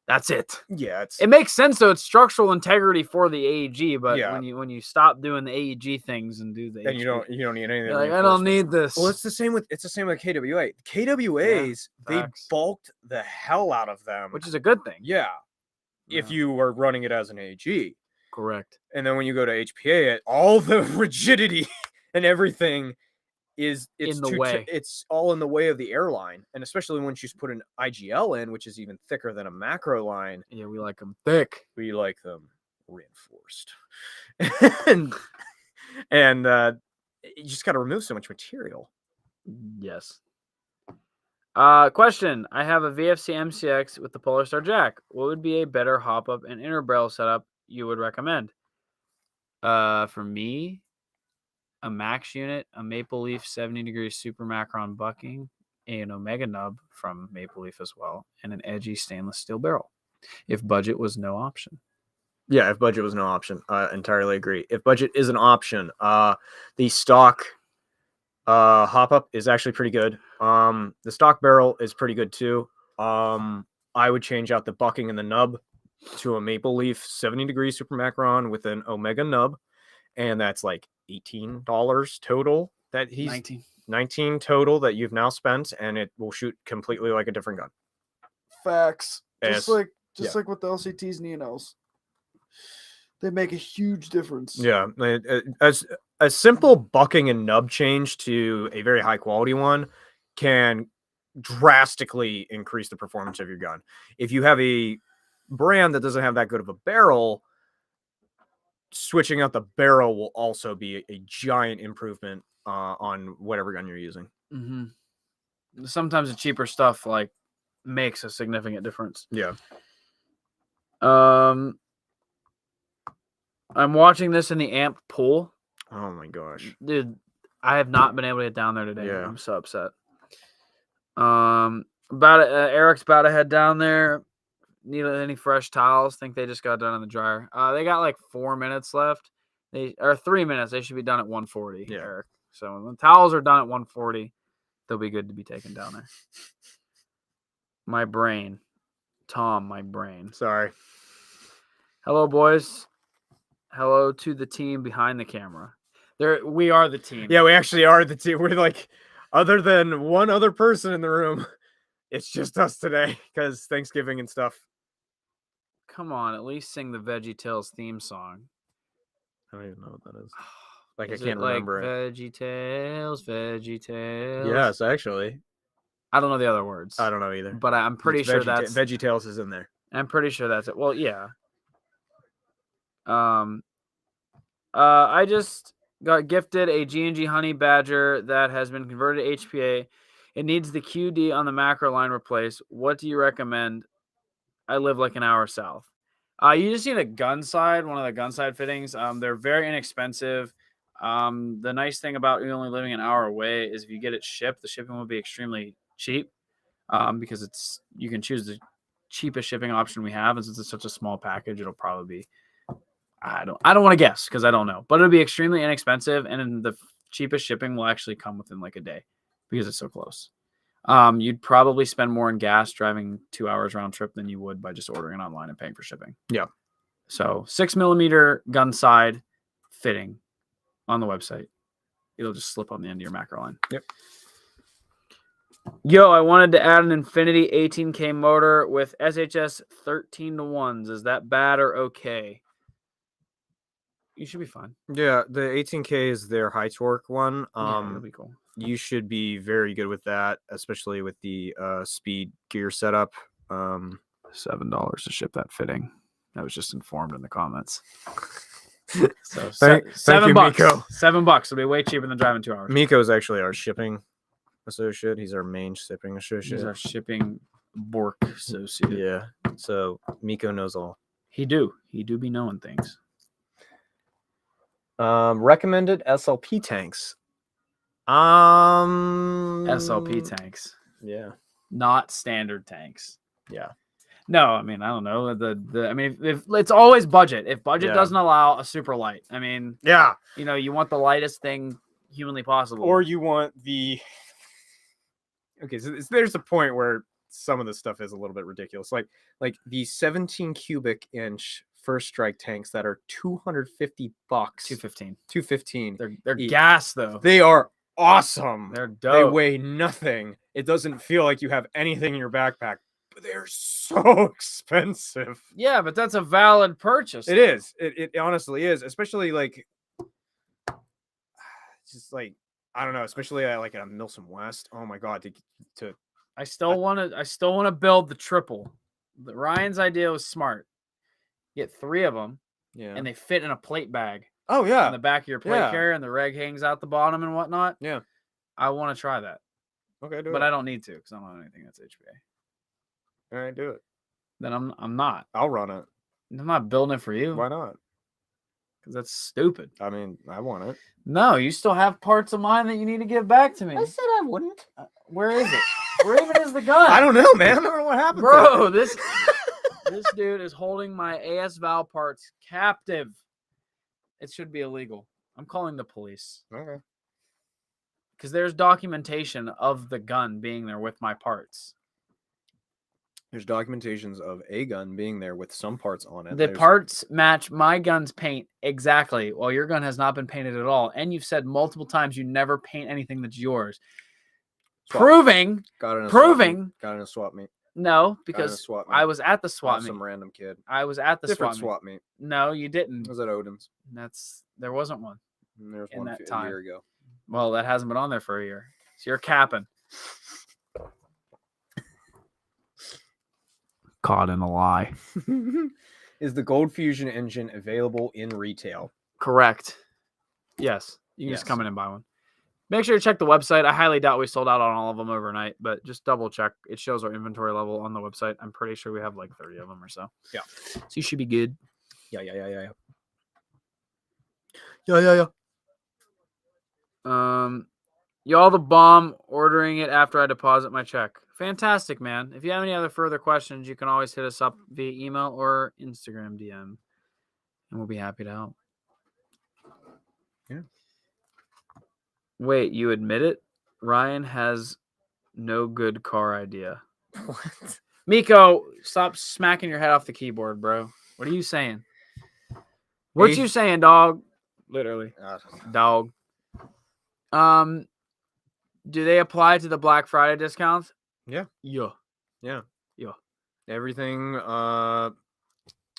That's it. Yeah, It makes sense though. It's structural integrity for the AEG, but Yeah. when you stop doing the AEG things and do the then HP, you don't need anything. you're like, I don't need this. Well, it's the same with KWA. KWAs, they facts. bulked the hell out of them. Which is a good thing. Yeah. If you are running it as an AG. Correct. And then when you go to HPA, all the rigidity and everything it's in the way. It's all in the way of the airline. And especially once you put an IGL in, which is even thicker than a macro line. Yeah, we like them thick. We like them reinforced. and you just got to remove so much material. Yes. Question. I have a VFC MCX with the Polar Star jack. What would be a better hop up and inner barrel setup you would recommend? For me, a max unit, a Maple Leaf 70-degree Super Macron bucking, an Omega nub from Maple Leaf as well, and an edgy stainless steel barrel. If budget was no option. Yeah, if budget was no option, entirely agree. If budget is an option, the stock hop up is actually pretty good. The stock barrel is pretty good too. I would change out the bucking and the nub to a Maple Leaf 70-degree Super Macron with an Omega nub, and that's like $18 total. That he's 19 total that you've now spent, and it will shoot completely like a different gun. Facts. Just Yes. like with the LCTs and ENLs. They make a huge difference. Yeah, as a simple bucking and nub change to a very high quality one can drastically increase the performance of your gun. If you have a brand that doesn't have that good of a barrel, switching out the barrel will also be a giant improvement on whatever gun you're using. Mm-hmm. Sometimes the cheaper stuff like makes a significant difference. Yeah. I'm watching this in the amp pool. Oh my gosh, dude! I have not been able to get down there today. Yeah. I'm so upset. Eric's about to head down there. Need any fresh towels? Think they just got done in the dryer. They got like 4 minutes left. 3 minutes. They should be done at 1:40. Yeah. Eric. So when the towels are done at 1:40, they'll be good to be taken down there. My brain, Tom. My brain. sorry. Hello, boys. Hello to the team behind the camera. We are the team. Yeah, we actually are the team. We're like, other than one other person in the room, it's just us today because Thanksgiving and stuff. Come on, at least sing the Veggie Tales theme song. I don't even know what that is. Like, Is I can't it like remember it. Veggie Tales, Veggie Tales. Yes, actually. I don't know the other words. I don't know either. But I'm pretty sure that's Veggie Tales is in there. I'm pretty sure that's it. Well, yeah. I just got gifted a G&G Honey Badger that has been converted to HPA. It needs the QD on the macro line replaced. What do you recommend? I live like an hour south. You just need a gun side, one of the gun side fittings. They're very inexpensive. The nice thing about you only living an hour away is if you get it shipped, the shipping will be extremely cheap. Because you can choose the cheapest shipping option we have, and since it's such a small package, it'll probably be I don't want to guess because I don't know, but it'll be extremely inexpensive, and the cheapest shipping will actually come within like a day because it's so close. You'd probably spend more in gas driving 2 hours round trip than you would by just ordering it online and paying for shipping. Yeah. So 6mm gun side fitting on the website. It'll just slip on the end of your macro line. Yep. Yo, I wanted to add an Infinity 18K motor with SHS 13-1s. Is that bad or okay? You should be fine. Yeah, the 18K is their high torque one. Yeah, it'll be cool. You should be very good with that, especially with the speed gear setup. $7 to ship that fitting. I was just informed in the comments. So Thank $7. you, Miko. $7. It'll be way cheaper than driving 2 hours. Miko is actually our shipping associate. He's our main shipping associate. He's our shipping Bork associate. Yeah. So Miko knows all. He do be knowing things. Recommended SLP tanks. SLP tanks, Yeah. not standard tanks. Yeah. No, I mean, I don't know. I mean, if it's always budget. If budget Yeah. doesn't allow a super light, I mean, Yeah. you want the lightest thing humanly possible. Or you want the. Okay, so there's a point where some of this stuff is a little bit ridiculous. Like the 17 cubic inch first strike tanks that are $250. 215. 215. They're each. gas though. They are awesome. They're They dope. weigh nothing. It doesn't feel like you have anything in your backpack, but they're so expensive. Yeah, but that's a valid purchase. It is. It honestly is, especially like just like I don't know, especially like at Milsom West. Oh my god, to I still want to build the triple. Ryan's idea was smart. Get 3 of them, yeah. and they fit in a plate bag Oh on yeah. the back of your plate Yeah. carrier, and the reg hangs out the bottom and whatnot. Yeah. I want to try that, Okay, do but it. I don't need to because I don't have anything that's HBA. All right, do it. Then I'm not. I'll run it. I'm not building it for you Why not? because that's stupid. I mean, I want it. No, you still have parts of mine that you need to give back to me. I said I wouldn't. Where is it? Where even is the gun? I don't know, man. I don't know what happened. to it. Bro, this dude is holding my AS Val parts captive. It should be illegal. I'm calling the police Okay. because there's documentation of the gun being there with my parts. There's documentations of a gun being there with some parts on it. The There's- parts match my gun's paint exactly, while your gun has not been painted at all. And you've said multiple times you never paint anything that's yours. Swap. Proving, got it in a proving- swap meet. Got it in a swap meet. no, Got it in a because swap meet. I was at the swap Off meet. some random kid. I was at the Different swap meet. swap meet. No, you It didn't. was at Odin's. There wasn't one. And there was In one that a time. year ago. Well, that hasn't been on there for a year. So you're capping. Caught in a lie. Is the Gold Fusion engine available in retail? Correct. Yes. You can just Yes. come in and buy one. Make sure to check the website. I highly doubt we sold out on all of them overnight, but just double check. It shows our inventory level on the website. I'm pretty sure we have like 30 of them or so. Yeah. So you should be good. Yeah. Yeah. Y'all the bomb ordering it after I deposit my check. Fantastic, man. If you have any other further questions, you can always hit us up via email or Instagram DM, and we'll be happy to help. Yeah. Wait, you admit it? Ryan has no good car idea. What? Miko, stop smacking your head off the keyboard, bro. What are you saying? What Hey. you saying, dog? Literally, dog. Do they apply to the Black Friday discounts? Yeah. Yeah. Everything.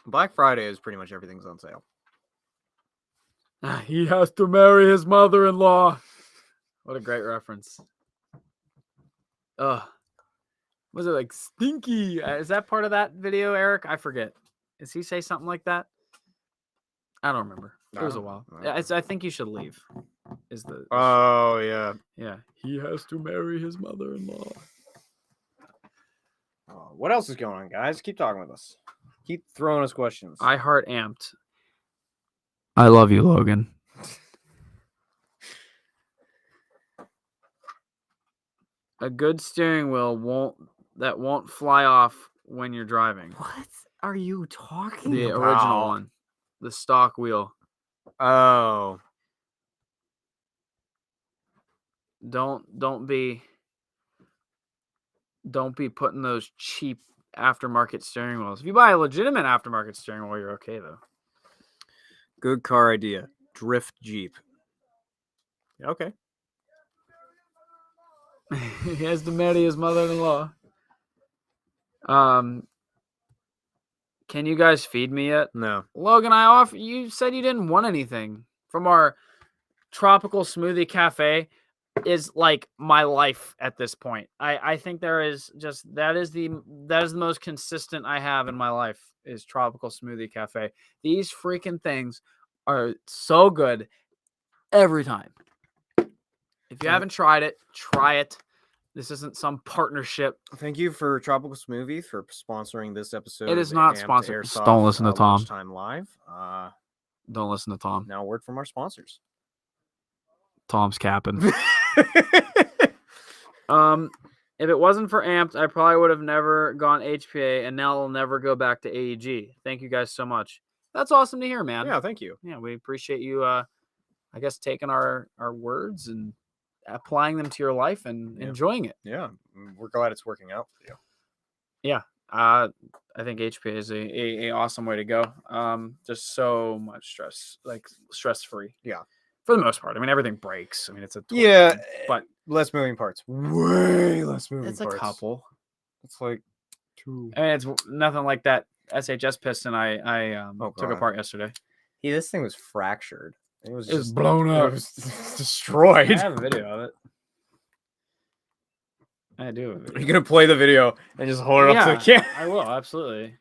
Black Friday is pretty much everything's on sale. He has to marry his mother-in-law. What a great reference. Was it like stinky? Is that part of that video, Eric? I forget. Does he say something like that? I don't remember. It was a while. I think you should leave. Is the Oh yeah. yeah? He has to marry his mother-in-law. What else is going on, guys? Keep talking with us. Keep throwing us questions. I heart amped. I love you, Logan. A good steering wheel won't fly off when you're driving. What are you talking The about? original one, the stock wheel. Oh. Don't be putting those cheap aftermarket steering wheels. If you buy a legitimate aftermarket steering wheel, you're okay though. Good car idea. Drift Jeep. Okay. He has to marry his mother-in-law. Can you guys feed me yet? No. Logan, you said you didn't want anything from our tropical smoothie cafe. Is like my life at this point. I think there is just that is the most consistent I have in my life is tropical smoothie cafe. These freaking things are so good every time. If you haven't tried it, try it. This isn't some partnership. Thank you for Tropical Smoothie for sponsoring this episode. It is of not Amped sponsored. Airsoft, Don't listen to Tom. Lunchtime Live. Don't listen to Tom. Now a word from our sponsors. Tom's capping. If it wasn't for Amped, I probably would have never gone HPA, and now I'll never go back to AEG. Thank you guys so much. That's awesome to hear, man. Yeah, thank you. Yeah, we appreciate you. I guess taking our words and applying them to your life and enjoying it. Yeah, we're glad it's working out for you. Yeah, I think HPA is a awesome way to go. Just so much stress free. Yeah. For the most part. I mean, everything breaks. I mean, it's a toy Yeah, thing, but less moving parts. Way less moving it's a parts. couple. It's like 2. I mean, it's nothing like that SHS piston I took God. apart yesterday. Yeah, this thing was fractured. It was It was blown up. It was destroyed. I have a video of it. I do have a video. You're gonna play the video and just hold it up to the camera. I will, absolutely.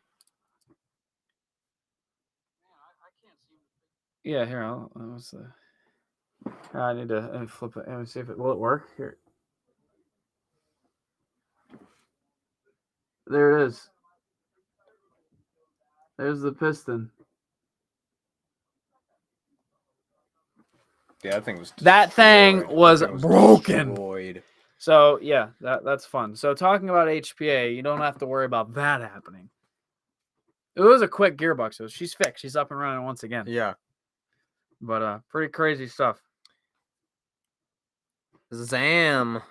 Yeah, here, what's the... I need to let me flip it. Let me see if it will it work here. There it is. There's the piston. Yeah, that thing was. That thing destroyed. was That thing broken. destroyed. So yeah, that's fun. So talking about HPA, you don't have to worry about that happening. It was a quick gearbox. So she's fixed. She's up and running once again. Yeah. But pretty crazy stuff. Zam.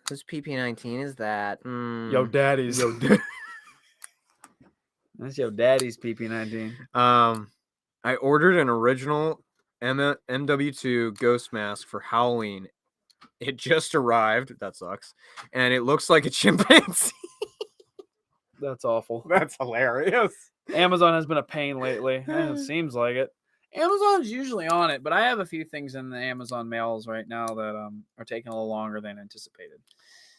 Whose PP19 is that? Yo, daddy's. That's your daddy's PP19. I ordered an original MW2 ghost mask for Halloween. It just arrived. That sucks. And it looks like a chimpanzee. That's awful. That's hilarious. Amazon has been a pain lately. It seems like it. Amazon's usually on it, but I have a few things in the Amazon mails right now that are taking a little longer than anticipated.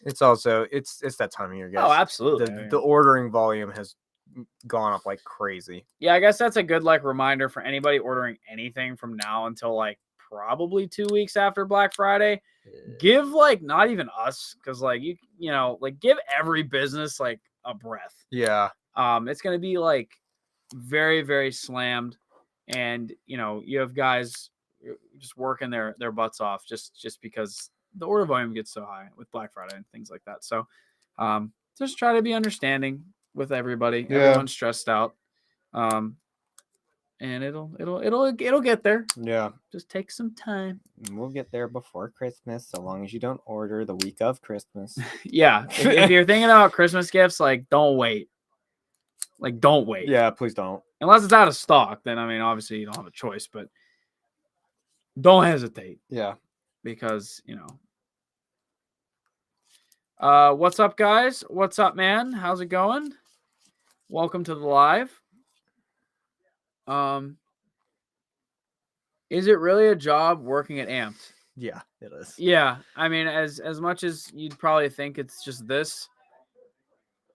It's also it's that time of year, guys. Oh, absolutely. The ordering volume has gone up like crazy. Yeah, I guess that's a good reminder for anybody ordering anything from now until probably 2 weeks after Black Friday. Give not even us, because give every business a breath. Yeah. It's gonna be very, very slammed. And you have guys just working their butts off just because the order volume gets so high with Black Friday and things like that. So just try to be understanding with everybody. Yeah. Everyone's stressed out. And it'll get there. Yeah. Just take some time. We'll get there before Christmas, so long as you don't order the week of Christmas. Yeah. If you're thinking about Christmas gifts, don't wait. Don't wait. Yeah, please don't. Unless it's out of stock, then obviously you don't have a choice, but don't hesitate. Yeah. Because, what's up, guys? What's up, man? How's it going? Welcome to the live. Is it really a job working at Amped? Yeah, it is. Yeah. I mean, as much as you'd probably think it's just this,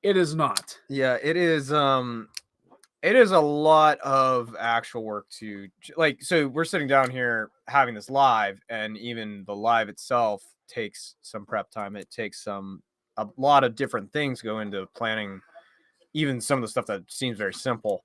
it is not. Yeah, it is. It is a lot of actual work to so we're sitting down here having this live, and even the live itself takes some prep time. It takes a lot of different things go into planning, even some of the stuff that seems very simple.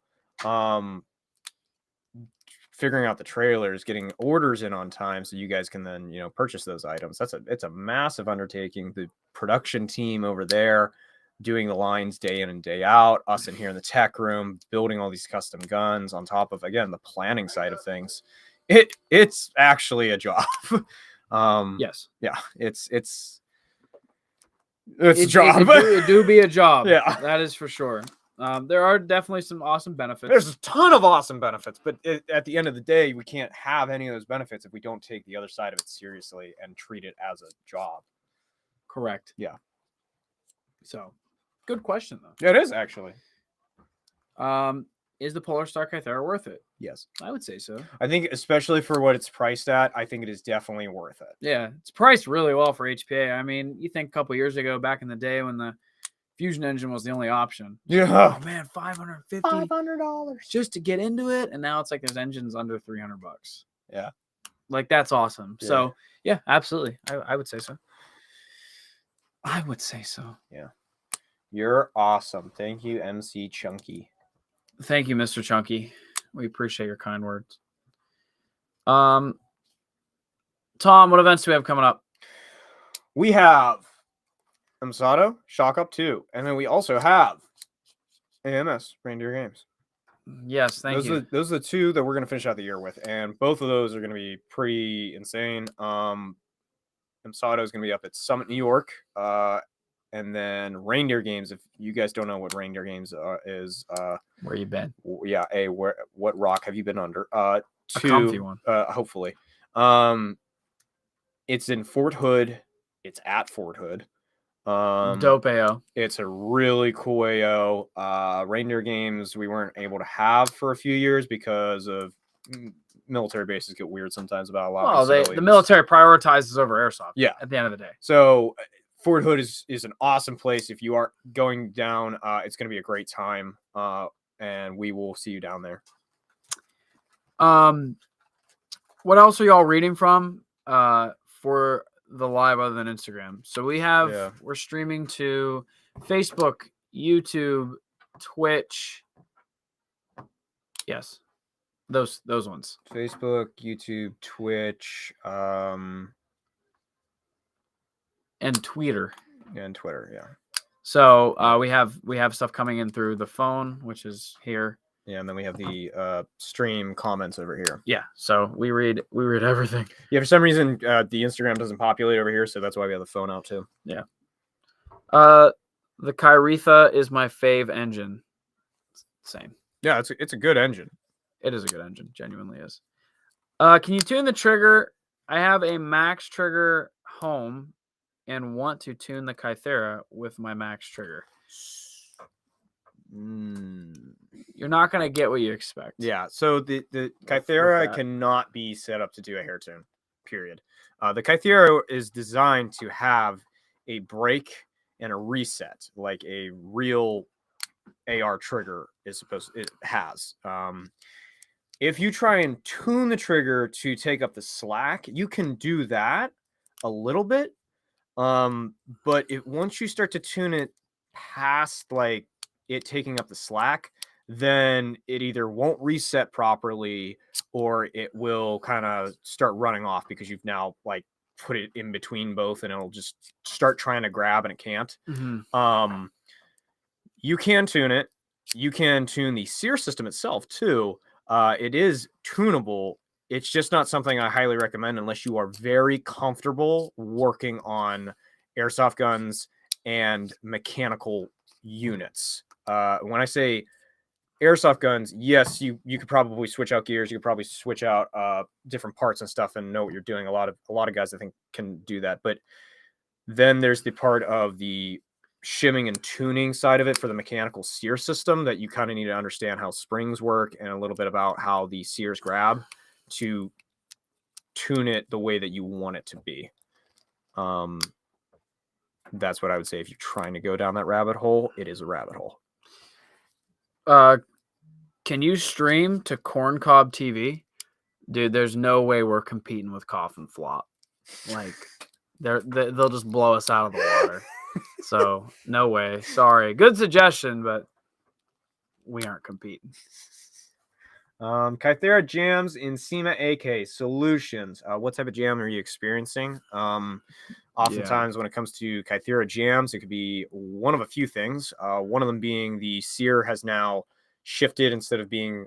Figuring out the trailers, getting orders in on time so you guys can then, purchase those items. It's a massive undertaking. The production team over there doing the lines day in and day out, us in here in the tech room, building all these custom guns on top of, again, the planning side of things. It's actually a job. Yes. Yeah, it's a job. It do be a job. Yeah. That is for sure. There are definitely some awesome benefits. There's a ton of awesome benefits, but at the end of the day, we can't have any of those benefits if we don't take the other side of it seriously and treat it as a job. Correct. Yeah. So, good question though. Yeah, it is actually. Is the Polar Star Kythera worth it? Yes. I would say so. I think especially for what it's priced at, I think it is definitely worth it. Yeah, it's priced really well for HPA. I mean, you think a couple years ago, back in the day when the Fusion engine was the only option. Yeah. Oh man, $550 $500 just to get into it, and now it's there's engines under $300. Yeah. That's awesome. Yeah. So yeah, absolutely. I would say so. I would say so. Yeah. You're awesome. Thank you, MC Chunky. Thank you, Mr. Chunky. We appreciate your kind words. Tom, what events do we have coming up? We have Amsato, Shock Up 2. And then we also have AMS, Reindeer Games. Yes, thank you. Those are the two that we're going to finish out the year with. And both of those are going to be pretty insane. Amsato is going to be up at Summit, New York. And then Reindeer Games, if you guys don't know what Reindeer Games is, Where you been? yeah, what rock have you been under? A comfy one. Hopefully. It's in Fort Hood. It's at Fort Hood. Dope AO. It's a really cool AO. Reindeer Games we weren't able to have for a few years because of military bases get weird sometimes about a lot. Well, of the civilians. military prioritizes over airsoft. Yeah. At the end of the day. So Fort Hood is an awesome place. If you are going down, it's going to be a great time. And we will see you down there. What else are y'all reading from for the live other than Instagram? So we're streaming to Facebook, YouTube, Twitch. Yes. Those ones. Facebook, YouTube, Twitch, and Twitter. And Twitter, yeah. So we have stuff coming in through the phone, which is here. Yeah, and then we have the stream comments over here. Yeah, so we read everything. Yeah, for some reason the Instagram doesn't populate over here, so that's why we have the phone out too. Yeah. The Kyretha is my fave engine. Same. Yeah, it's a good engine. It is a good engine, genuinely is. Can you tune the trigger? I have a max trigger home and want to tune the Kythera with my max trigger. You're not going to get what you expect. Yeah, so the Kythera cannot be set up to do a hair tune, period. The Kythera is designed to have a break and a reset, like a real AR trigger has. If you try and tune the trigger to take up the slack, you can do that a little bit. But once you start to tune it past like it taking up the slack, then it either won't reset properly or it will kind of start running off because you've now like put it in between both and it'll just start trying to grab and it can't. Mm-hmm. You can tune it. You can tune the sear system itself too. It is tunable. It's just not something I highly recommend unless you are very comfortable working on airsoft guns and mechanical units. When I say airsoft guns, yes, you could probably switch out gears. You could probably switch out different parts and stuff and know what you're doing. A lot of guys I think can do that. But then there's the part of the shimming and tuning side of it for the mechanical sear system that you kind of need to understand how springs work and a little bit about how the sears grab to tune it the way that you want it to be. That's what I would say. If you're trying to go down that rabbit hole, it is a rabbit hole. Can you stream to Corncob TV? Dude, there's no way we're competing with Cough and Flop. Like, they'll just blow us out of the water. So, no way. Sorry. Good suggestion, but we aren't competing. Kythera jams in SEMA AK solutions. What type of jam are you experiencing? Oftentimes when it comes to Kythera jams, it could be one of a few things. One of them being the sear has now shifted instead of being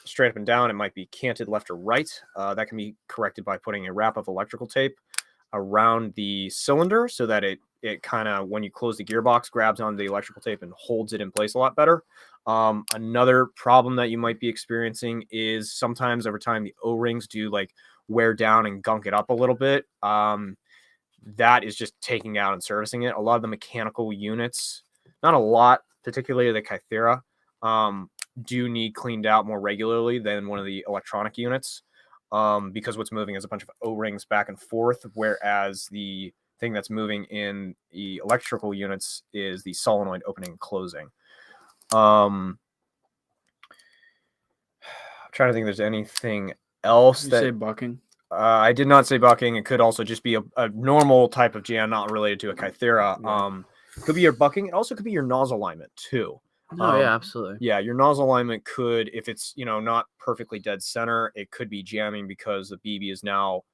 straight up and down. It might be canted left or right. That can be corrected by putting a wrap of electrical tape around the cylinder so that it kind of, when you close the gearbox, grabs onto the electrical tape and holds it in place a lot better. Another problem that you might be experiencing is sometimes over time the O-rings do like wear down and gunk it up a little bit. That is just taking out and servicing it. A lot of the mechanical units, not a lot, particularly the Kythera, do need cleaned out more regularly than one of the electronic units. Because what's moving is a bunch of O-rings back and forth, whereas the thing that's moving in the electrical units is the solenoid opening and closing. I'm trying to think if there's anything else. Did you say bucking? I did not say bucking. It could also just be a normal type of jam, not related to a Kythera. Yeah. Could be your bucking. It also could be your nozzle alignment too. No, yeah, absolutely. Yeah, your nozzle alignment could, if it's not perfectly dead center, it could be jamming because the BB is now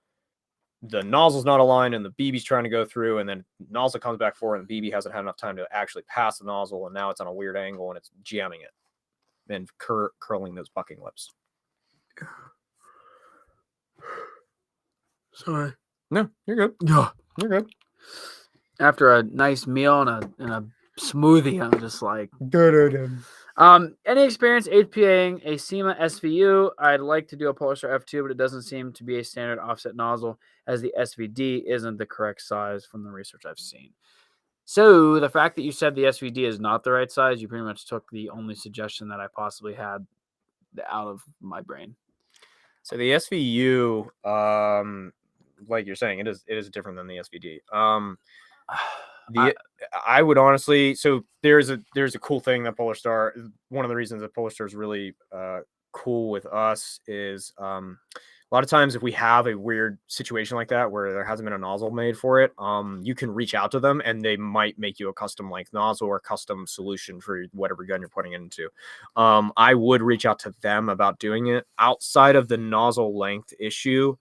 the nozzle's not aligned and the BB's trying to go through, and then nozzle comes back forward and the BB hasn't had enough time to actually pass the nozzle, and now it's on a weird angle and it's jamming it and curling those bucking lips. Sorry. No, you're good. Yeah. You're good. After a nice meal and a smoothie, I'm just like, any experience HPAing a SEMA SVU? I'd like to do a Polestar F2, but it doesn't seem to be a standard offset nozzle as the SVD isn't the correct size from the research I've seen. So the fact that you said the SVD is not the right size, you pretty much took the only suggestion that I possibly had out of my brain. So the SVU, like you're saying, it is different than the SVD. I would honestly, so there's a cool thing that Polestar, one of the reasons that Polestar is really cool with us is a lot of times if we have a weird situation like that where there hasn't been a nozzle made for it, you can reach out to them and they might make you a custom length nozzle or custom solution for whatever gun you're putting it into. I would reach out to them about doing it. Outside of the nozzle length issue,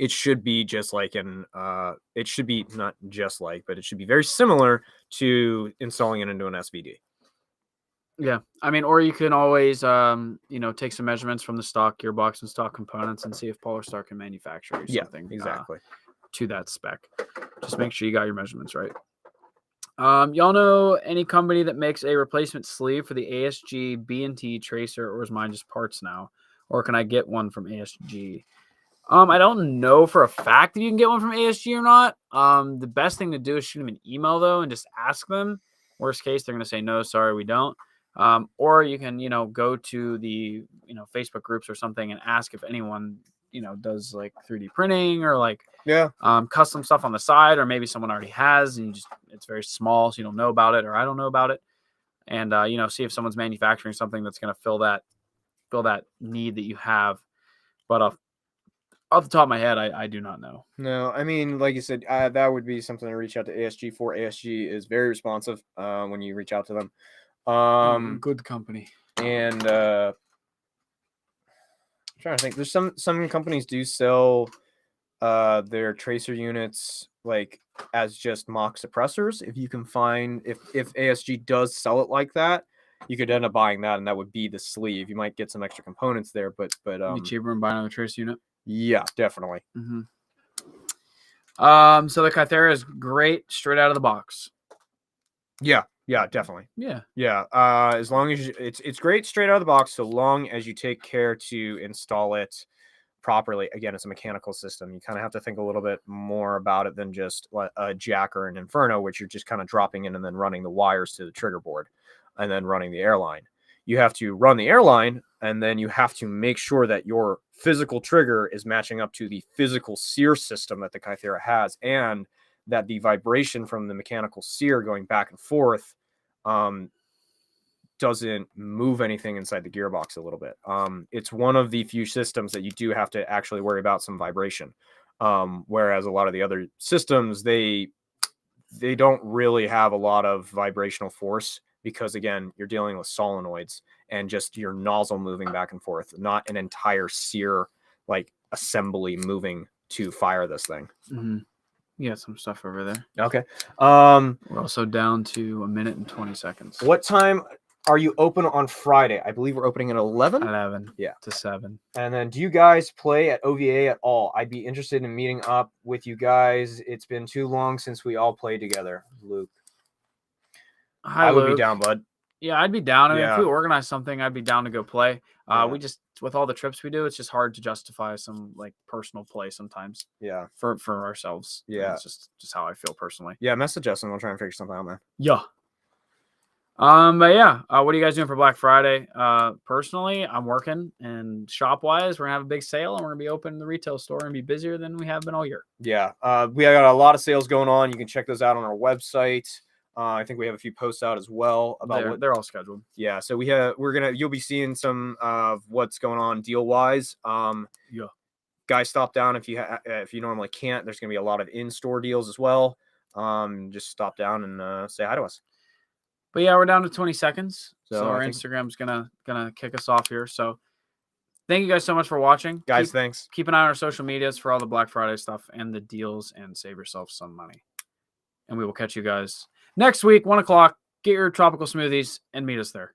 it should be just like it should be not just like, but it should be very similar to installing it into an SVD. Yeah, I mean, or you can always, take some measurements from the stock gearbox and stock components and see if Polestar can manufacture you something exactly to that spec. Just make sure you got your measurements right. Y'all know any company that makes a replacement sleeve for the ASG B&T tracer, or is mine just parts now? Or can I get one from ASG? I don't know for a fact if you can get one from ASG or not. The best thing to do is shoot them an email though and just ask them. Worst case, they're going to say no, sorry, we don't. Or you can, go to the, Facebook groups or something and ask if anyone, does like 3D printing or like custom stuff on the side, or maybe someone already has and it's very small, so you don't know about it, or I don't know about it. And, see if someone's manufacturing something that's going to fill that need that you have. But off the top of my head, I do not know. No, I mean, like you said, that would be something to reach out to ASG for. ASG is very responsive when you reach out to them. Good company. And I'm trying to think, there's some companies do sell their tracer units like as just mock suppressors. If you can find, if ASG does sell it like that, you could end up buying that, and that would be the sleeve. You might get some extra components there, but be cheaper than buying another tracer unit. Yeah, definitely. Mm-hmm. So the Kythera is great straight out of the box. Yeah, definitely. Yeah. As long as it's great straight out of the box, so long as you take care to install it properly. Again, it's a mechanical system. You kind of have to think a little bit more about it than just a jack or an Inferno, which you're just kind of dropping in and then running the wires to the trigger board and then running the airline. You have to run the airline, and then you have to make sure that your physical trigger is matching up to the physical sear system that the Kythera has, and that the vibration from the mechanical sear going back and forth doesn't move anything inside the gearbox a little bit. It's one of the few systems that you do have to actually worry about some vibration. Whereas a lot of the other systems, they don't really have a lot of vibrational force, because again, you're dealing with solenoids and just your nozzle moving back and forth, not an entire sear like assembly moving to fire this thing. Mm-hmm. You got some stuff over there. Okay. We're also down to 1 minute and 20 seconds. What time are you open on Friday? I believe we're opening at 11. 11. Yeah. To 7. And then, do you guys play at OVA at all? I'd be interested in meeting up with you guys. It's been too long since we all played together, Luke. Hi, Luke. Would be down, bud. Yeah, I'd be down. I mean, Yeah. if we organize something, I'd be down to go play. Yeah. We just, with all the trips we do, it's just hard to justify some like personal play sometimes. Yeah. For ourselves. Yeah. It's just how I feel personally. Yeah, message us and we'll try and figure something out, man. Yeah. But yeah, what are you guys doing for Black Friday? Personally, I'm working, and shop wise, we're gonna have a big sale, and we're gonna be open in the retail store and be busier than we have been all year. Yeah. We got a lot of sales going on. You can check those out on our website. I think we have a few posts out as well about they're all scheduled. Yeah, so you'll be seeing some of what's going on deal wise. Yeah. Guys, stop down if you normally can't. There's gonna be a lot of in-store deals as well. Just stop down and say hi to us. But yeah, we're down to 20 seconds. So So our Instagram's gonna kick us off here. So Thank you guys so much for watching. Guys, thanks. Keep an eye on our social medias for all the Black Friday stuff and the deals, and save yourself some money. And we will catch you guys next week, 1 o'clock. Get your tropical smoothies and meet us there.